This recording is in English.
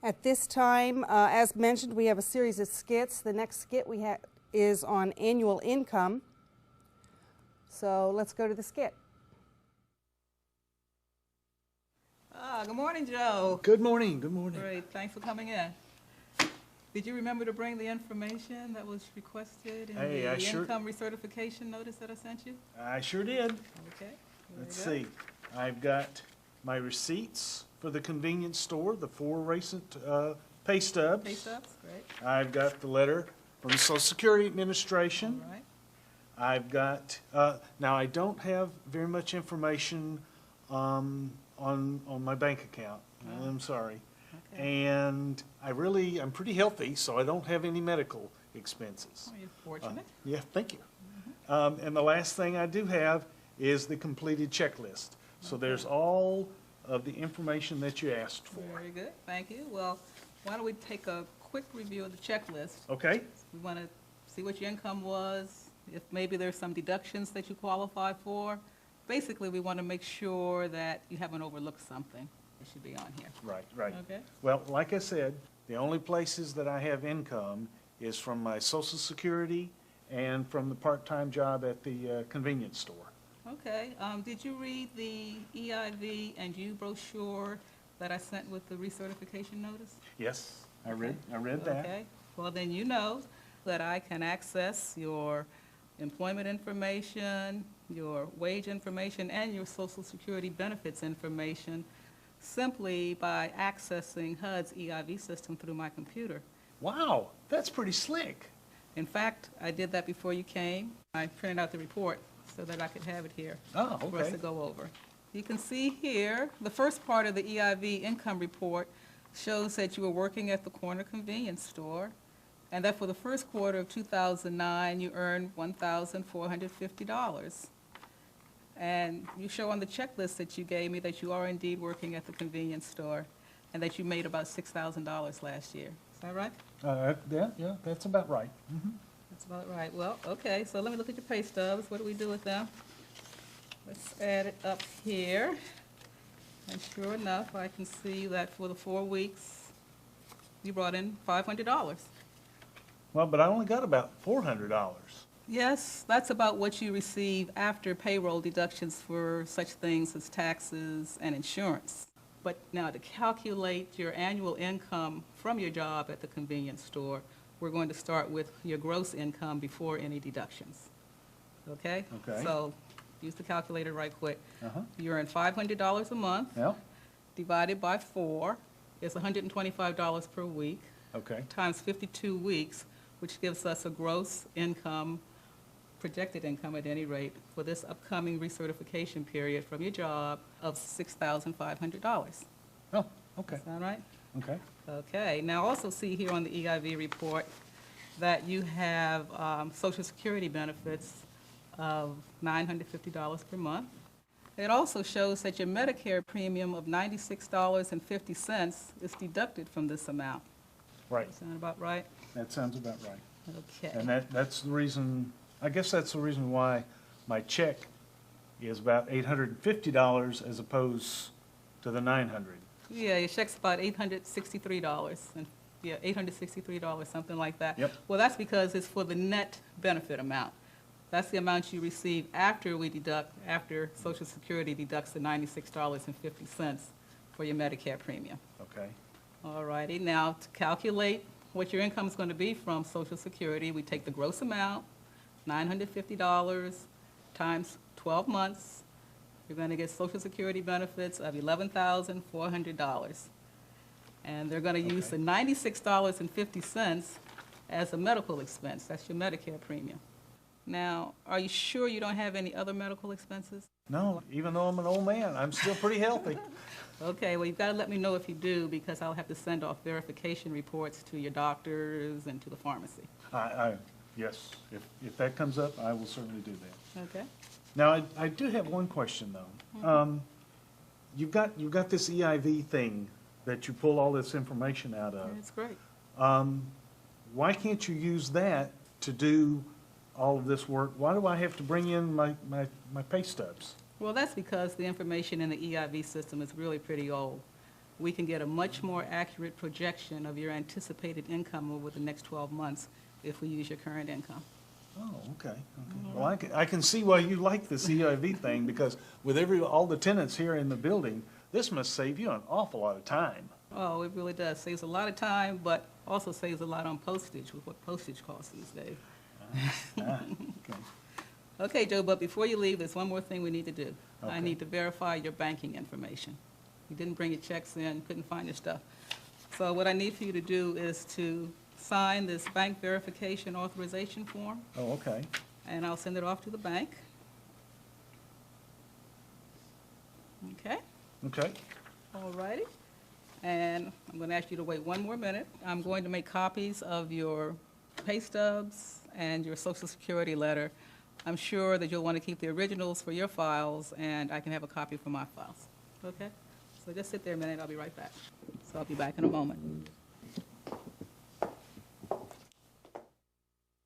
At this time, as mentioned, we have a series of skits. The next skit we have is on annual income. So let's go to the skit. Good morning, Joe. Good morning. Good morning. Great. Thanks for coming in. Did you remember to bring the information that was requested in the income recertification notice that I sent you? I sure did. Okay. Let's see. I've got my receipts for the convenience store, the 4 recent pay stubs. Pay stubs, great. I've got the letter from the Social Security Administration. All right. I've got, now I don't have very much information on my bank account. Oh. I'm sorry. Okay. And I'm pretty healthy, so I don't have any medical expenses. Oh, you're fortunate. Yeah, thank you. And the last thing I do have is the completed checklist. So there's all of the information that you asked for. Very good. Thank you. Well, why don't we take a quick review of the checklist? Okay. We want to see what your income was, if maybe there's some deductions that you qualify for. Basically, we want to make sure that you haven't overlooked something that should be on here. Right, right. Okay. Well, like I said, the only places that I have income is from my Social Security and from the part-time job at the convenience store. Okay. Did you read the EIV and U brochure that I sent with the recertification notice? Yes, I read that. Okay. Well, then you know that I can access your employment information, your wage information, and your Social Security benefits information simply by accessing HUD's EIV system through my computer. Wow, that's pretty slick. In fact, I did that before you came. I printed out the report so that I could have it here Oh, for us okay. to go over. You can see here, the first part of the EIV income report shows that you were working at the corner convenience store, and that for the first quarter of 2009, you earned $1,450. And you show on the checklist that you gave me that you are indeed working at the convenience store, and that you made about $6,000 last year. Is that right? Yeah, that's about right. That's about right. Well, okay, so let me look at your pay stubs. What do we do with them? Let's add it up here. And sure enough, I can see that for the 4 weeks, you brought in $500. Well, but I only got about $400. Yes, that's about what you receive after payroll deductions for such things as taxes and insurance. But now to calculate your annual income from your job at the convenience store, we're going to start with your gross income before any deductions. Okay? Okay. So use the calculator right quick. Uh-huh. You earn $500 a month. Yeah, Divided by 4 is $125 per week, okay. times 52 weeks, which gives us a gross income, projected income at any rate, for this upcoming recertification period from your job of $6,500. Oh, okay, Is that right? okay. Okay. Now also see here on the EIV report that you have Social Security benefits of $950 per month. It also shows that your Medicare premium of $96.50 is deducted from this amount. Right, Sound about right? that sounds about right. Okay. And that's the reason, I guess that's the reason why my check is about $850 as opposed to the $900. Yeah, your check's about $863, and yeah, $863, something like that. Yep. Well, that's because it's for the net benefit amount. That's the amount you receive after after Social Security deducts the $96.50 for your Medicare premium. Okay, All righty, now to calculate what your income is going to be from Social Security, we take the gross amount, $950 times 12 months. You're going to get Social Security benefits of $11,400. And they're going to use the $96.50 as a medical expense. That's your Medicare premium. Now, are you sure you don't have any other medical expenses? no, even though I'm an old man, I'm still pretty healthy. Okay, well, you've got to let me know if you do, because I'll have to send off verification reports to your doctors and to the pharmacy. Yes, if that comes up, I will certainly do that. Okay? Now, I do have one question, though. You've got this EIV thing that you pull all this information out of. That's great. Why can't you use that to do all of this work? Why do I have to bring in my pay stubs? Well, that's because the information in the EIV system is really pretty old. we can get a much more accurate projection of your anticipated income over the next 12 months if we use your current income. Oh, okay. Well, I can see why you like this EIV thing, because with all the tenants here in the building, this must save you an awful lot of time. Oh, it really does. Saves a lot of time, but also saves a lot on postage with what postage costs these days. Okay. Okay, Joe, but before you leave, there's one more thing we need to do. I Okay. need to verify your banking information. You didn't bring your checks in, couldn't find your stuff. So what I need for you to do is to sign this bank verification authorization form, Oh, okay. and I'll send it off to the bank. Okay? Okay. All righty. And I'm going to ask you to wait one more minute. I'm going to make copies of your pay stubs and your Social Security letter. I'm sure that you'll want to keep the originals for your files, and I can have a copy for my files. Okay? So just sit there a minute. I'll be right back. So I'll be back in a moment.